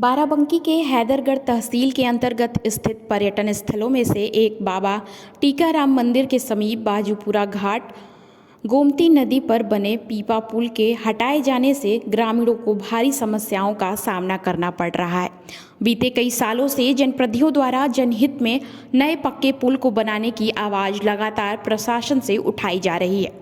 बाराबंकी के हैदरगढ़ तहसील के अंतर्गत स्थित पर्यटन स्थलों में से एक बाबा टीकाराम मंदिर के समीप बाजूपुरा घाट गोमती नदी पर बने पीपा पुल के हटाए जाने से ग्रामीणों को भारी समस्याओं का सामना करना पड़ रहा है। बीते कई सालों से जनप्रतिनिधियों द्वारा जनहित में नए पक्के पुल को बनाने की आवाज़ लगातार प्रशासन से उठाई जा रही है।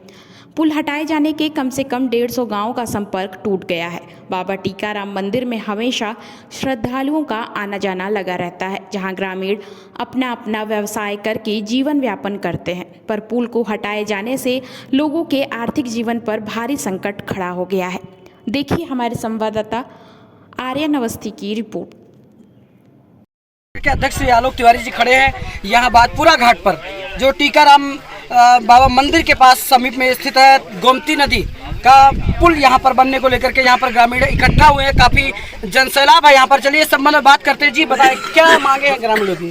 पुल हटाए जाने के कम से कम 150 गांवों का संपर्क टूट गया है। बाबा टीकाराम मंदिर में हमेशा श्रद्धालुओं का आना जाना लगा रहता है, जहां ग्रामीण अपना अपना व्यवसाय करके जीवन यापन करते हैं, पर पुल को हटाए जाने से लोगों के आर्थिक जीवन पर भारी संकट खड़ा हो गया है। देखिए हमारे संवाददाता आर्यन अवस्थी की रिपोर्ट। के अध्यक्ष श्री आलोक तिवारी जी खड़े हैं यहाँ बाजपुरा घाट पर, जो टीकाराम बाबा मंदिर के पास समीप में स्थित है। गोमती नदी का पुल यहाँ पर बनने को लेकर के यहाँ पर ग्रामीण इकट्ठा हुए हैं, काफी जनसैलाब है यहाँ पर। चलिए इस संबंध में बात करते हैं। जी बताएं, क्या मांगे हैं ग्रामीणों की?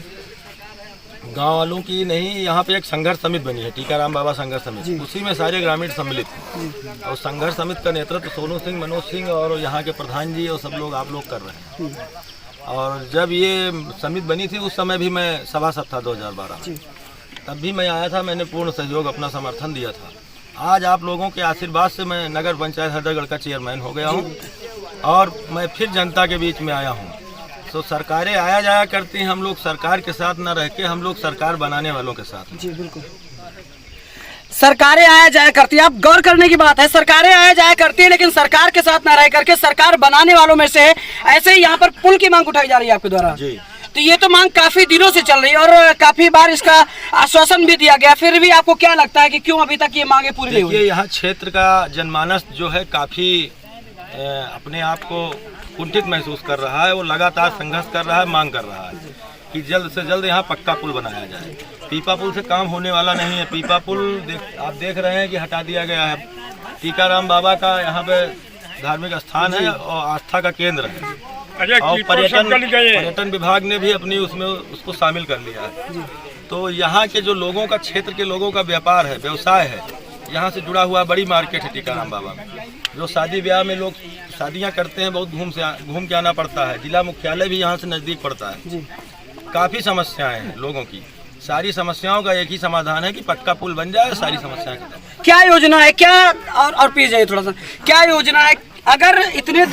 गांव वालों की नहीं, यहाँ पे एक संघर्ष समिति बनी है, टीकाराम बाबा संघर्ष समिति, उसी में सारे ग्रामीण सम्मिलित हैं। और संघर्ष समिति का नेतृत्व सोनू सिंह, मनोज सिंह और यहाँ के प्रधान जी और सब लोग आप लोग कर रहे हैं। और जब ये समिति बनी थी उस समय भी मैं सभासद था 2012, तब भी मैं आया था, मैंने पूर्ण सहयोग अपना समर्थन दिया था। आज आप लोगों के आशीर्वाद से मैं नगर पंचायत हैदरगढ़ का चेयरमैन हो गया हूँ और मैं फिर जनता के बीच में आया हूँ। तो सरकारें आया जाया करती हैं, हम लोग सरकार के साथ न रह के हम लोग सरकार बनाने वालों के साथ। जी बिल्कुल, सरकारें आया जाया करती है। आप गौर करने की बात है, सरकारें आया जाया करती है लेकिन सरकार के साथ न रह करके सरकार बनाने वालों में से है। ऐसे ही यहाँ पर पुल की मांग उठाई जा रही है आपके द्वारा। जी, तो ये तो मांग काफी दिनों से चल रही है और काफी बार इसका आश्वासन भी दिया गया, फिर भी आपको क्या लगता है कि क्यों अभी तक ये मांगे पूरी नहीं हुई? यहाँ क्षेत्र का जनमानस जो है काफी अपने आप को कुंठित महसूस कर रहा है। वो लगातार संघर्ष कर रहा है, मांग कर रहा है कि जल्द से जल्द यहाँ पक्का पुल बनाया जाए। पीपा पुल से काम होने वाला नहीं है। पीपा पुल आप देख रहे हैं कि हटा दिया गया है। टीकाराम बाबा का यहाँ पे धार्मिक स्थान है और आस्था का केंद्र है, और पर्यटन विभाग ने भी अपनी उसमें उसको शामिल कर लिया है। तो यहाँ के जो लोगों का, क्षेत्र के लोगों का व्यापार है, व्यवसाय है, यहाँ से जुड़ा हुआ बड़ी मार्केट है टीकाराम बाबा में। जो शादी ब्याह में लोग शादियाँ करते हैं, बहुत घूम के आना पड़ता है। जिला मुख्यालय भी यहाँ से नज़दीक पड़ता है। काफ़ी समस्याएं हैं लोगों की। सारी समस्याओं का एक ही समाधान है कि पक्का पुल बन जाए, सारी समस्याएं खत्म। क्या योजना है, क्या और पीछे जाइए थोड़ा सा, क्या योजना है? अगर इतने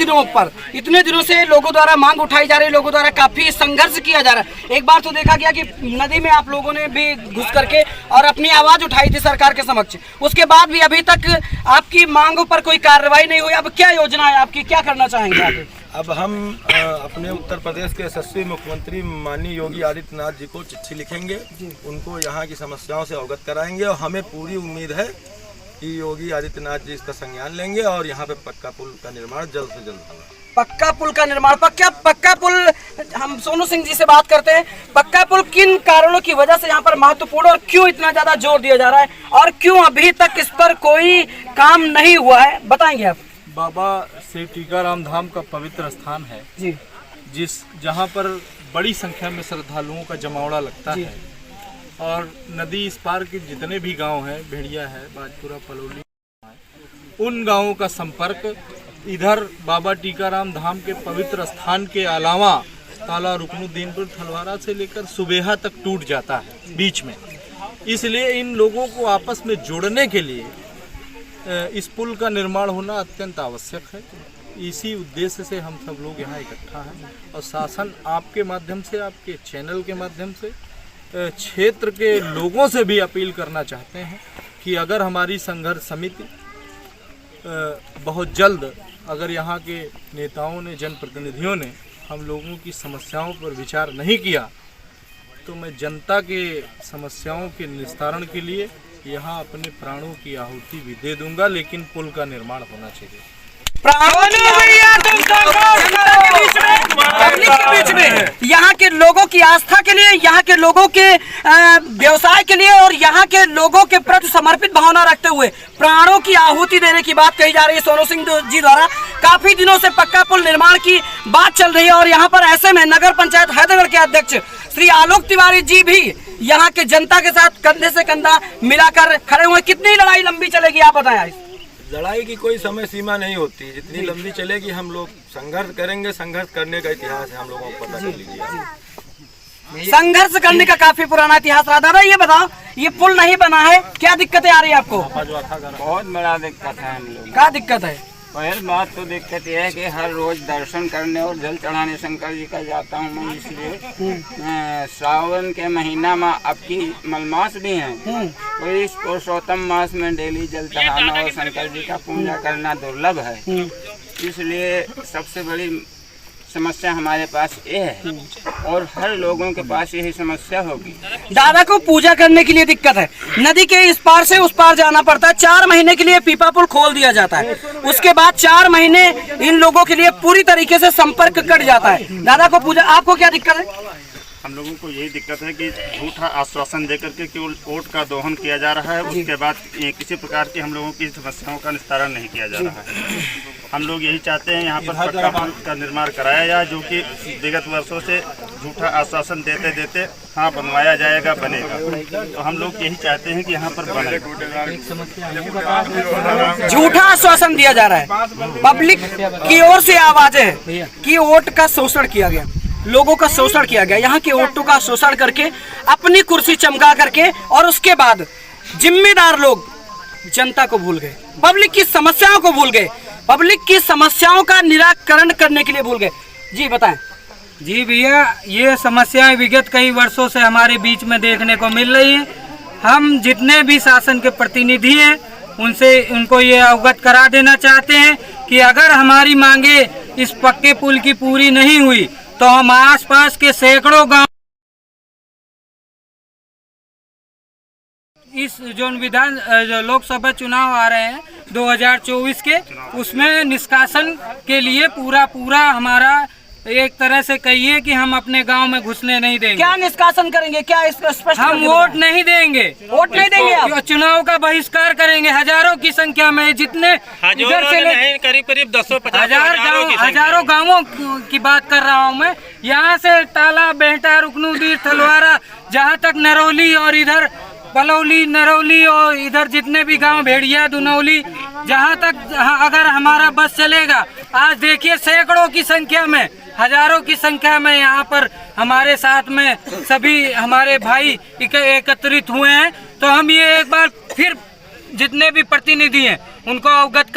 दिनों से लोगों द्वारा मांग उठाई जा रही है, लोगों द्वारा काफी संघर्ष किया जा रहा है। एक बार तो देखा गया कि नदी में आप लोगों ने भी घुस करके और अपनी आवाज उठाई थी सरकार के समक्ष, उसके बाद भी अभी तक आपकी मांगों पर कोई कार्रवाई नहीं हुई। अब क्या योजना है आपकी, क्या करना चाहेंगे आगे? अब हम अपने उत्तर प्रदेश के यशस्वी मुख्यमंत्री माननीय योगी आदित्यनाथ जी को चिट्ठी लिखेंगे, उनको यहाँ की समस्याओं से अवगत कराएंगे और हमें पूरी उम्मीद है कि योगी आदित्यनाथ जी इसका संज्ञान लेंगे और यहाँ पे पक्का पुल का निर्माण जल्द से जल्द होगा। पक्का पुल का निर्माण, पक्का पुल, हम सोनू सिंह जी से बात करते हैं। पक्का पुल किन कारणों की वजह से यहाँ पर महत्वपूर्ण और क्यों इतना ज्यादा जोर दिया जा रहा है और क्यों अभी तक इस पर कोई काम नहीं हुआ है, बताएंगे आप? बाबा श्री टीकाराम धाम का पवित्र स्थान है जी, जहाँ पर बड़ी संख्या में श्रद्धालुओं का जमावड़ा लगता है और नदी इस पार के जितने भी गांव हैं, भेड़िया है, बाजपुरा, पलौली, उन गांवों का संपर्क इधर बाबा टीकाराम धाम के पवित्र स्थान के अलावा ताला रुकनुद्दीनपुर थलवारा से लेकर सुबेहा तक टूट जाता है बीच में। इसलिए इन लोगों को आपस में जोड़ने के लिए इस पुल का निर्माण होना अत्यंत आवश्यक है। इसी उद्देश्य से हम सब लोग यहाँ इकट्ठा हैं और शासन आपके माध्यम से, आपके चैनल के माध्यम से क्षेत्र के लोगों से भी अपील करना चाहते हैं कि अगर हमारी संघर्ष समिति बहुत जल्द, अगर यहाँ के नेताओं ने, जनप्रतिनिधियों ने हम लोगों की समस्याओं पर विचार नहीं किया तो मैं जनता के समस्याओं के निस्तारण के लिए यहाँ अपने प्राणों की आहुति भी दे दूंगा, लेकिन पुल का निर्माण होना चाहिए। यहाँ के लोगों की आस्था के लिए, यहाँ के लोगों के व्यवसाय के लिए और यहाँ के लोगों के प्रति समर्पित भावना रखते हुए प्राणों की आहुति देने की बात कही जा रही है सोनू सिंह जी द्वारा। काफी दिनों से पक्का पुल निर्माण की बात चल रही है और यहाँ पर ऐसे में नगर पंचायत हैदरगढ़ के अध्यक्ष श्री आलोक तिवारी जी भी यहाँ के जनता के साथ कंधे से कंधा मिलाकर खड़े हुए। कितनी लड़ाई लंबी चलेगी आप बताएं? लड़ाई की कोई समय सीमा नहीं होती, जितनी लंबी चलेगी हम लोग संघर्ष करेंगे। संघर्ष करने का इतिहास है हम लोगों को पता कर लीजिए। संघर्ष करने का काफी पुराना इतिहास रहा। दादा ये बताओ, ये पुल नहीं बना है, क्या दिक्कतें आ रही है आपको? बहुत बड़ा दिक्कत है हम लोग। क्या दिक्कत है? पहली बात तो दिक्कत यह है कि हर रोज दर्शन करने और जल चढ़ाने शंकर जी का जाता हूँ मैं, इसलिए सावन के महीना में अब की मलमास भी है, तो इस पुरुषोत्तम मास में डेली जल चढ़ाना और शंकर जी का पूजा करना दुर्लभ है। इसलिए सबसे बड़ी समस्या हमारे पास ये है और हर लोगों के पास यही समस्या होगी। दादा को पूजा करने के लिए दिक्कत है, नदी के इस पार से उस पार जाना पड़ता है। 4 महीने के लिए पीपा पुल खोल दिया जाता है, उसके बाद 4 महीने इन लोगों के लिए पूरी तरीके से संपर्क कट जाता है। दादा को पूजा, आपको क्या दिक्कत है? हम लोगों को यही दिक्कत है कि झूठा आश्वासन देकर के केवल वोट का दोहन किया जा रहा है, उसके बाद किसी प्रकार की हम लोगों की समस्याओं का निस्तारण नहीं किया जा रहा है। हम लोग यही चाहते हैं यहाँ पर पक्का पुल का निर्माण कराया जाए, जो कि विगत वर्षों से झूठा आश्वासन देते देते हाँ बनवाया जाएगा, बनेगा। तो हम लोग यही चाहते हैं कि यहाँ पर बने। झूठा आश्वासन दिया जा रहा है, पब्लिक की ओर से आवाजें हैं कि वोट का शोषण किया गया, लोगों का शोषण किया गया, यहाँ के वोटों का शोषण करके अपनी कुर्सी चमका करके, और उसके बाद जिम्मेदार लोग जनता को भूल गए, पब्लिक की समस्याओं को भूल गए, पब्लिक की समस्याओं का निराकरण करने के लिए भूल गए। जी बताएं। जी भैया, ये समस्याएं विगत कई वर्षों से हमारे बीच में देखने को मिल रही हैं। हम जितने भी शासन के प्रतिनिधि हैं उनसे उनको ये अवगत करा देना चाहते हैं कि अगर हमारी मांगे इस पक्के पुल की पूरी नहीं हुई तो हम आसपास के सैकड़ों गांव इस जो लोकसभा चुनाव आ रहे हैं 2024 के, उसमें निष्कासन के लिए पूरा हमारा एक तरह से कहिए कि हम अपने गांव में घुसने नहीं देंगे। क्या निष्कासन करेंगे? क्या इसको स्पष्ट? हम वोट नहीं देंगे, वोट नहीं देंगे आप? चुनाव का बहिष्कार करेंगे। हजारों की संख्या में, जितने इधर से करीब 250 हजारों गांवों की बात कर रहा हूं मैं। यहाँ से टाला, बेहटा, रुकनूदीर, थलवारा, जहाँ तक नरौली और इधर बलौली, नरौली और इधर जितने भी गांव, भेड़िया, दुनौली, जहां तक अगर हमारा बस चलेगा, आज देखिए सैकड़ों की संख्या में, हजारों की संख्या में यहाँ पर हमारे साथ में सभी हमारे भाई एकत्रित हुए हैं। तो हम ये एक बार फिर जितने भी प्रतिनिधि हैं उनको अवगत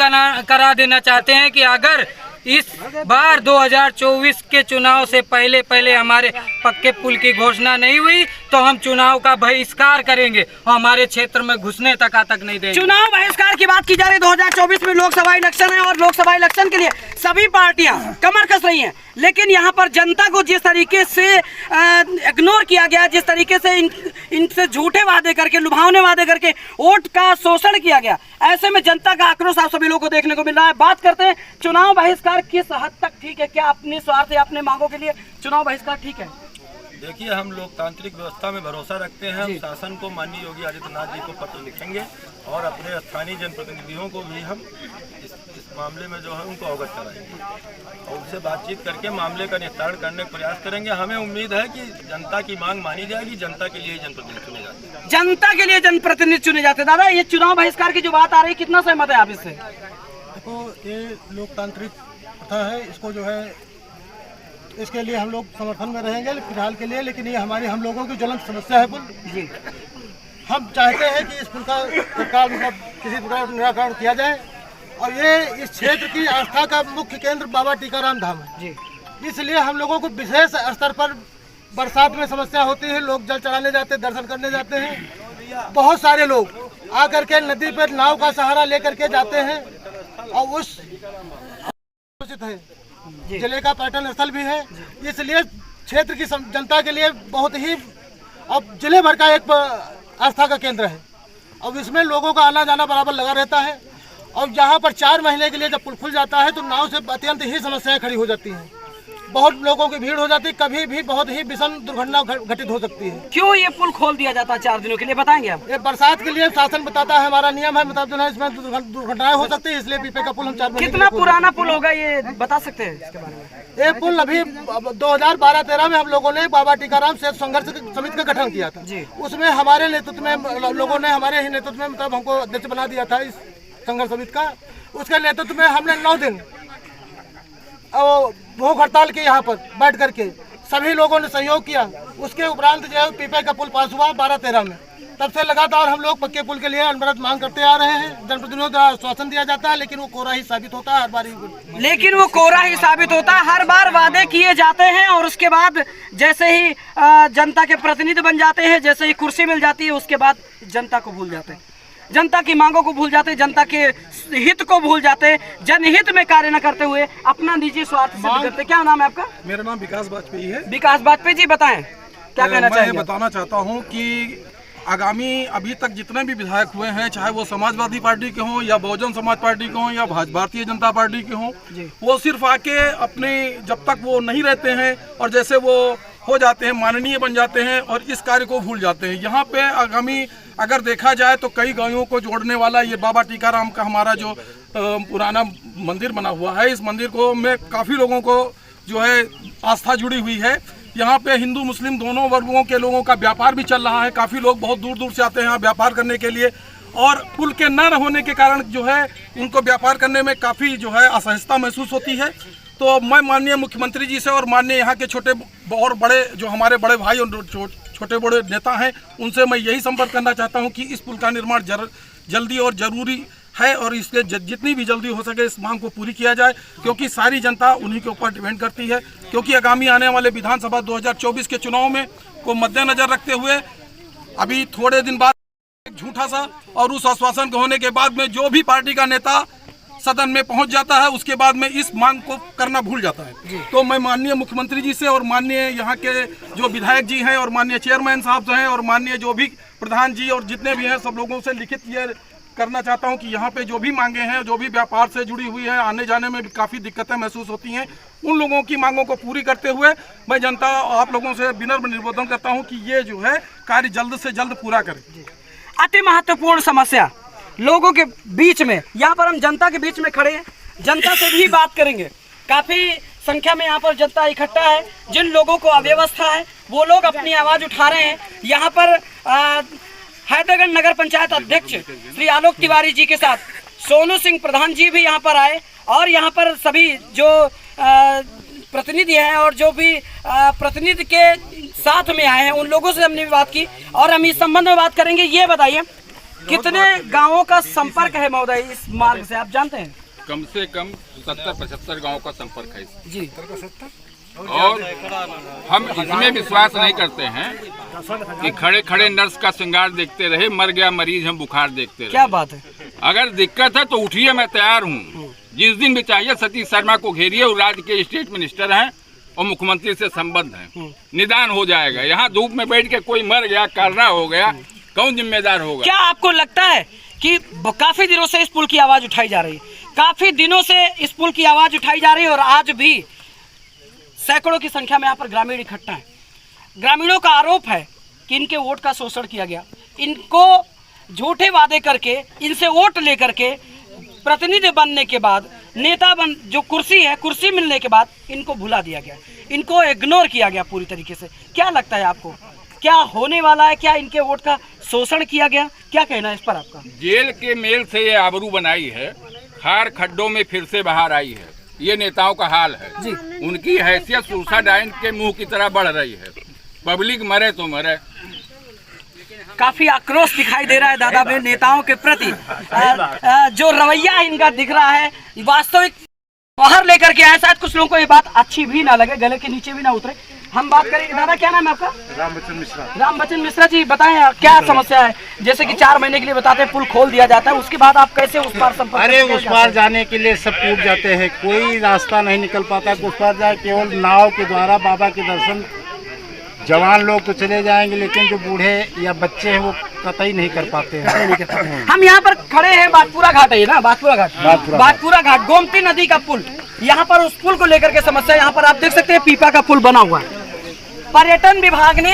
करा देना चाहते हैं कि अगर इस बार 2024 के चुनाव से पहले हमारे पक्के पुल की घोषणा नहीं हुई तो हम चुनाव का बहिष्कार करेंगे और हमारे क्षेत्र में घुसने तक नहीं देंगे। चुनाव बहिष्कार की बात की जा रही है। 2024 में लोकसभा इलेक्शन है और लोकसभा इलेक्शन के लिए सभी पार्टियां कमर कस रही हैं, लेकिन यहां पर जनता को जिस तरीके से इग्नोर किया गया, जिस तरीके से इनसे झूठे वादे करके, लुभावने वादे करके वोट का शोषण किया गया, ऐसे में जनता का आक्रोश आप सभी लोगों को देखने को मिल रहा है। बात करते हैं चुनाव बहिष्कार किस हद तक ठीक है? क्या अपने स्वार्थ या अपने मांगों के लिए चुनाव बहिष्कार ठीक है? देखिए, हम लोकतांत्रिक व्यवस्था में भरोसा रखते हैं। हम शासन को, माननीय योगी आदित्यनाथ जी को पत्र लिखेंगे और अपने स्थानीय जनप्रतिनिधियों को भी हम इस मामले में जो है उनको अवगत कराएंगे और उनसे बातचीत करके मामले का निस्तारण करने का प्रयास करेंगे। हमें उम्मीद है कि जनता की मांग मानी जाएगी, जनता के लिए जनप्रतिनिधि चुने जाते हैं। जनता के लिए जनप्रतिनिधि चुने जाते हैं। दादा, ये चुनाव बहिष्कार की जो बात आ रही है, कितना सहमत है आप इससे? देखो, ये लोकतांत्रिक प्रथा है, इसको जो है इसके लिए हम लोग समर्थन में रहेंगे फिलहाल के लिए, लेकिन ये हम लोगों की ज्वलंत समस्या है पुल जी। हम चाहते हैं कि इस पुल का तत्काल किसी प्रकार निराकरण किया जाए और ये इस क्षेत्र की आस्था का मुख्य केंद्र बाबा टीकाराम धाम है जी। इसलिए हम लोगों को विशेष स्तर पर बरसात में समस्या होती है, लोग जल चढ़ाने जाते हैं, दर्शन करने जाते हैं। बहुत सारे लोग आकर के नदी पर नाव का सहारा लेकर के जाते हैं और उस है जिले का पर्यटन स्थल भी है, इसलिए क्षेत्र की जनता के लिए बहुत ही अब जिले भर का एक आस्था का केंद्र है। अब इसमें लोगों का आना जाना बराबर लगा रहता है और यहाँ पर 4 महीने के लिए जब पुल खुल जाता है तो नाव से अत्यंत ही समस्याएं खड़ी हो जाती हैं, बहुत लोगों की भीड़ हो जाती है, कभी भी बहुत ही विषम दुर्घटना घटित हो सकती है। क्यों ये पुल खोल दिया जाता है 4 दिनों के लिए, बताएंगे आप? ये बरसात के लिए शासन बताता है, हमारा नियम है, मतलब जो है इसमें दुर्घटनाएं हो सकती है, इसलिए पीपे का पुल हम 4 महीने। कितना पुराना पुल होगा ये बता सकते हैं इसके बारे में? ये पुल अभी 2012-13 में हम लोगों ने बाबा टीकाराम से संघर्ष समिति का गठन किया था जी। उसमें हमारे नेतृत्व में लोगों ने, हमारे ही नेतृत्व में मतलब हमको अध्यक्ष बना दिया था इस संघर्ष समिति का, उसके नेतृत्व में हमने 9 दिन भूख हड़ताल की यहाँ पर बैठ करके सभी लोगों ने सहयोग किया। उसके उपरांत जो है पीपे का पुल पास हुआ 12-13 में। तब से लगातार हम लोग पक्के पुल के लिए अनवरत मांग करते आ रहे हैं। जनप्रतिनिधियों द्वारा आश्वासन दिया जाता है, लेकिन वो कोरा ही साबित होता है हर बार। लेकिन वो कोरा ही साबित होता है, हर बार वादे किए जाते हैं और उसके बाद जैसे ही जनता के प्रतिनिधि बन जाते हैं, जैसे ही कुर्सी मिल जाती है, उसके बाद जनता को भूल जाते हैं, जनता की मांगों को भूल जाते हैं, जनता के हित को भूल जाते हैं, जनहित में कार्य न करते हुए अपना निजी स्वार्थ सिद्ध करते। क्या नाम है आपका? मेरा नाम विकास वाजपेयी है। विकास वाजपेयी जी, बताएं क्या कहना चाहेंगे? मैं बताना चाहता हूं कि आगामी अभी तक जितने भी विधायक हुए हैं, चाहे वो समाजवादी पार्टी के हों या बहुजन समाज पार्टी के हों या भारतीय जनता पार्टी के हों, वो सिर्फ आके अपने जब तक वो नहीं रहते हैं और जैसे वो हो जाते हैं, माननीय बन जाते हैं और इस कार्य को भूल जाते हैं। यहाँ पे आगामी अगर देखा जाए तो कई गायों को जोड़ने वाला ये बाबा टीकाराम का हमारा जो पुराना मंदिर बना हुआ है, इस मंदिर को में काफ़ी लोगों को जो है आस्था जुड़ी हुई है। यहाँ पे हिंदू मुस्लिम दोनों वर्गों के लोगों का व्यापार भी चल रहा है। काफ़ी लोग बहुत दूर दूर से आते हैं यहाँ व्यापार करने के लिए, और पुल के न होने के कारण जो है उनको व्यापार करने में काफ़ी जो है असहजता महसूस होती है। तो मैं माननीय मुख्यमंत्री जी से और माननीय यहाँ के छोटे और बड़े जो हमारे बड़े भाई और छोटे बड़े नेता हैं, उनसे मैं यही संपर्क करना चाहता हूँ कि इस पुल का निर्माण जल्दी और ज़रूरी है और इसके जितनी भी जल्दी हो सके इस मांग को पूरी किया जाए, क्योंकि सारी जनता उन्हीं के ऊपर डिपेंड करती है। क्योंकि आगामी आने वाले विधानसभा 2024 के चुनाव में को मद्देनजर रखते हुए अभी थोड़े दिन बाद एक झूठा सा और उस आश्वासन के होने के बाद में जो भी पार्टी का नेता सदन में पहुंच जाता है, उसके बाद में इस मांग को करना भूल जाता है। तो मैं माननीय मुख्यमंत्री जी से और माननीय यहाँ के जो विधायक जी हैं और माननीय चेयरमैन साहब जो हैं और माननीय जो भी प्रधान जी और जितने भी हैं, सब लोगों से लिखित ये करना चाहता हूं कि यहाँ पे जो भी मांगे हैं, जो भी व्यापार से जुड़ी हुई है, आने जाने में भी काफ़ी दिक्कतें महसूस होती हैं, उन लोगों की मांगों को पूरी करते हुए मैं जनता आप लोगों से विनम्र निवेदन करता हूं कि ये जो है कार्य जल्द से जल्द पूरा करें। अति महत्वपूर्ण समस्या लोगों के बीच में, यहाँ पर हम जनता के बीच में खड़े हैं, जनता से भी बात करेंगे। काफ़ी संख्या में यहाँ पर जनता इकट्ठा है। जिन लोगों को अव्यवस्था है वो लोग अपनी आवाज़ उठा रहे हैं। यहाँ पर हैदरगढ़ नगर पंचायत अध्यक्ष श्री आलोक तिवारी जी के साथ सोनू सिंह प्रधान जी भी यहाँ पर आए और यहाँ पर सभी जो प्रतिनिधि हैं और जो भी प्रतिनिधि के साथ में आए हैं उन लोगों से हमने भी बात की और हम इस संबंध में बात करेंगे। ये बताइए कितने गांवों का संपर्क है महोदय इस मार्ग से, आप जानते हैं? कम से कम 70-75 गाँव का संपर्क है जी। और हम इसमें विश्वास नहीं करते हैं कि खड़े खड़े नर्स का श्रृंगार देखते रहे, मर गया मरीज हम बुखार देखते रहे। क्या बात है? अगर दिक्कत है तो उठिए, मैं तैयार हूँ। जिस दिन भी चाहिए सतीश शर्मा को घेरिए, वो राज्य के स्टेट मिनिस्टर हैं और मुख्यमंत्री से संबंध है, निदान हो जाएगा। यहाँ धूप में बैठ के कोई मर गया, करना हो गया, कौन जिम्मेदार होगा? क्या आपको लगता है कि काफी दिनों से इस पुल की आवाज उठाई जा रही है, काफी दिनों से इस पुल की आवाज उठाई जा रही है और आज भी सैकड़ों की संख्या में यहाँ पर ग्रामीण इकट्ठा हैं। ग्रामीणों का आरोप है कि इनके वोट का शोषण किया गया, इनको झूठे वादे करके इनसे वोट लेकर के प्रतिनिधि बनने के बाद, नेता बन जो कुर्सी है, कुर्सी मिलने के बाद इनको भुला दिया गया, इनको इग्नोर किया गया पूरी तरीके से। क्या लगता है आपको, क्या होने वाला है? क्या इनके वोट का शोषण किया गया? क्या कहना है इस पर आपका? जेल के मेल से ये आबरू बनाई है, खार खड्डों में फिर से बाहर आई है, ये नेताओं का हाल है जी। उनकी हैसियत सुसाइड के मुंह की तरह बढ़ रही है। पब्लिक मरे तो मरे। काफी आक्रोश दिखाई दे रहा है दादा में नेताओं के प्रति। जो रवैया इनका दिख रहा है वास्तविक बाहर लेकर के आए। शायद कुछ लोगों को ये बात अच्छी भी ना लगे, गले के नीचे भी ना उतरे। हम बात करेंगे। दादा क्या नाम है आपका? रामबचन मिश्रा। रामबचन मिश्रा जी, बताएं क्या समस्या है? जैसे कि 4 महीने के लिए बताते हैं पुल खोल दिया जाता है, उसके बाद आप कैसे उस पार संपर्क? अरे उस पार जाने के लिए सब टूट जाते हैं, कोई रास्ता नहीं निकल पाता। उस पार जाए केवल नाव के द्वारा बाबा के दर्शन जवान लोग तो चले जाएंगे, लेकिन जो बूढ़े या बच्चे हैं वो कतई नहीं कर पाते हैं। हम यहाँ पर खड़े हैं, बागपुरा घाट है ना, बागपुरा घाट गोमती नदी का पुल। यहाँ पर उस पुल को लेकर के समस्या, यहाँ पर आप देख सकते हैं पीपा का पुल बना हुआ है। पर्यटन विभाग ने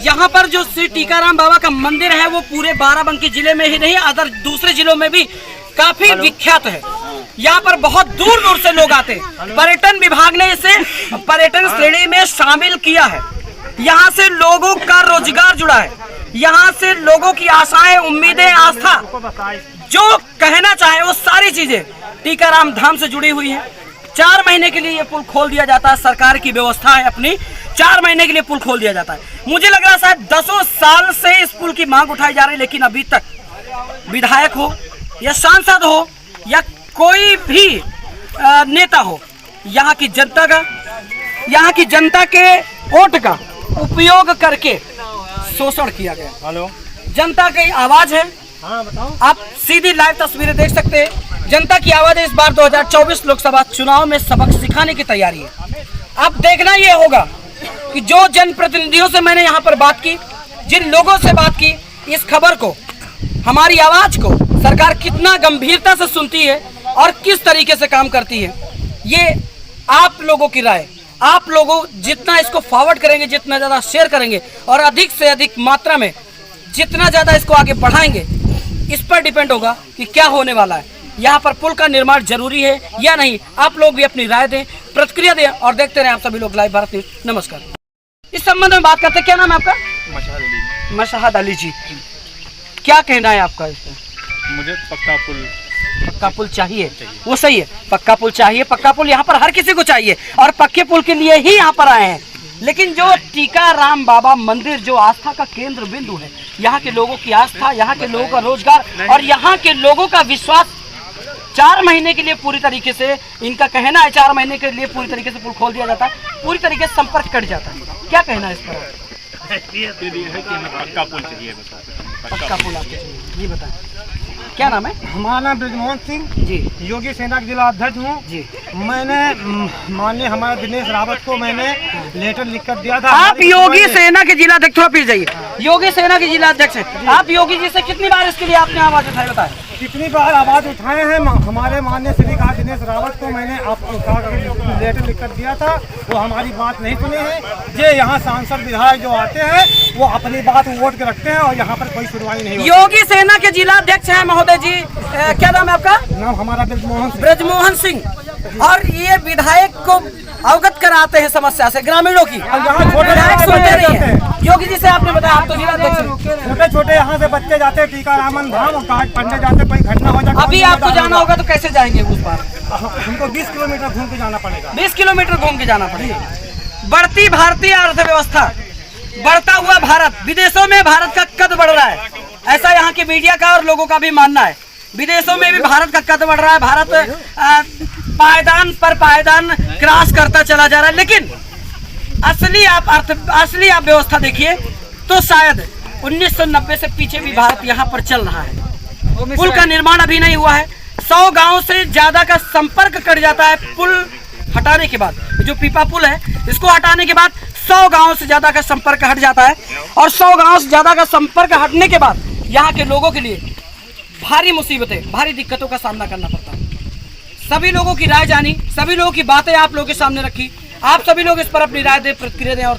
यहाँ पर जो श्री टीकाराम बाबा का मंदिर है वो पूरे बाराबंकी जिले में ही नहीं, अदर दूसरे जिलों में भी काफी विख्यात है। यहाँ पर बहुत दूर दूर से लोग आते हैं। पर्यटन विभाग ने इसे पर्यटन श्रेणी में शामिल किया है। यहाँ से लोगों का रोजगार जुड़ा है, यहाँ से लोगों की आशाएं, उम्मीदें, आस्था जो कहना चाहे वो सारी चीजें टीकाराम धाम से जुड़ी हुई हैं। 4 महीने के लिए ये पुल खोल दिया जाता है, सरकार की व्यवस्था है अपनी, 4 महीने के लिए पुल खोल दिया जाता है। मुझे लग रहा है शायद 10 साल से इस पुल की मांग उठाई जा रही है, लेकिन अभी तक विधायक हो या सांसद हो या कोई भी नेता हो, यहाँ की जनता के वोट का उपयोग करके शोषण किया गया। हेलो, जनता की आवाज है, हाँ बताओ। आप सीधी लाइव तस्वीरें देख सकते हैं। जनता की आवाज है। इस बार 2024 लोकसभा चुनाव में सबक सिखाने की तैयारी है। अब देखना ये होगा कि जो जनप्रतिनिधियों से मैंने यहाँ पर बात की, जिन लोगों से बात की, इस खबर को, हमारी आवाज को सरकार कितना गंभीरता से सुनती है और किस तरीके से काम करती है। ये आप लोगों की राय, आप लोगों जितना इसको फॉरवर्ड करेंगे, जितना ज़्यादा शेयर करेंगे और अधिक से अधिक मात्रा में जितना ज़्यादा इसको आगे बढ़ाएंगे, इस पर डिपेंड होगा कि क्या होने वाला है। यहाँ पर पुल का निर्माण जरूरी है या नहीं। आप लोग भी अपनी राय दें, प्रतिक्रिया दें और देखते रहें आप सभी लोग लाइव भारत न्यूज। नमस्कार। इस संबंध में बात करते हैं, क्या नाम है आपका? मशहद अली जी, क्या कहना है आपका इस पर? मुझे पक्का पुल चाहिए, वो सही है, पक्का पुल चाहिए। पक्का पुल यहाँ पर हर किसी को चाहिए और पक्के पुल के लिए ही यहाँ पर आए हैं। लेकिन जो टीकाराम बाबा मंदिर जो आस्था का केंद्र बिंदु है, यहाँ के लोगों की आस्था, यहाँ के लोगों का रोजगार और यहाँ के लोगों का विश्वास, 4 महीने के लिए पूरी तरीके से, इनका कहना है 4 महीने के लिए पूरी तरीके से पुल खोल दिया जाता है, पूरी तरीके से संपर्क कट जाता है। क्या कहना है इस पर? पक्का पुल चाहिए, पक्का पुल आपको चाहिए, ये बताएं। क्या नाम है? हमारा नाम ब्रजमोहन सिंह जी, योगी सेना के जिला अध्यक्ष हूँ जी। मैंने माननीय हमारे दिनेश रावत को मैंने लेटर लिखकर दिया था। आप योगी सेना के जिला अध्यक्ष, थोड़ा फिर जाइए, योगी सेना के जिला अध्यक्ष हैं आप। योगी जी से कितनी बार इसके लिए आपने आवाज उठाई, बताएं? कितनी बार आवाज उठाए हैं। हमारे माननीय श्री कहा दिनेश रावत को मैंने आपको लेटर लिखकर दिया था, वो हमारी बात नहीं सुने हैं। ये यहाँ सांसद विधायक जो आते हैं वो अपनी बात वोट के रखते हैं और यहाँ पर कोई सुनवाई नहीं होती। योगी सेना के जिला अध्यक्ष हैं महोदय जी, क्या नाम है आपका? नाम हमारा ब्रजमोहन सिंह। और ये विधायक को अवगत कराते हैं समस्या से ग्रामीणों की। यहाँ छोटे सुनते नहीं है। योगी जी से आपने बताया, आप तो जिला अध्यक्ष हैं। छोटे छोटे यहाँ से बच्चे जाते हैं टीकारामन धाम और कार्ड पढ़ने जाते, कोई घटना हो जाए। अभी आपको जाना होगा तो कैसे जाएंगे उस पार? हमको 20 किलोमीटर घूम के जाना पड़ेगा। 20 किलोमीटर घूम के जाना पड़ेगा। बढ़ती भारतीय अर्थव्यवस्था, बढ़ता हुआ भारत, विदेशों में भारत का कद बढ़ रहा है, ऐसा यहाँ के मीडिया का और लोगों का भी मानना है। विदेशों में भी भारत का कद बढ़ रहा है, भारत पायदान पर पायदान क्रॉस करता चला जा रहा है। लेकिन असली आप व्यवस्था देखिए तो शायद 1990 से पीछे भी भारत यहाँ पर चल रहा है। पुल का निर्माण अभी नहीं हुआ है। 100 गांव से ज्यादा का संपर्क कट जाता है पुल हटाने के बाद। जो पीपा पुल है, इसको हटाने के बाद 100 गांव से ज्यादा का संपर्क हट जाता है और 100 गांव से ज्यादा का संपर्क हटने के बाद यहाँ के लोगों के लिए भारी मुसीबतें, भारी दिक्कतों का सामना करना पड़ता है। सभी लोगों की राय जानी, सभी लोगों की बातें आप लोगों के सामने रखी। आप सभी लोग इस पर अपनी राय दें, प्रतिक्रिया दें और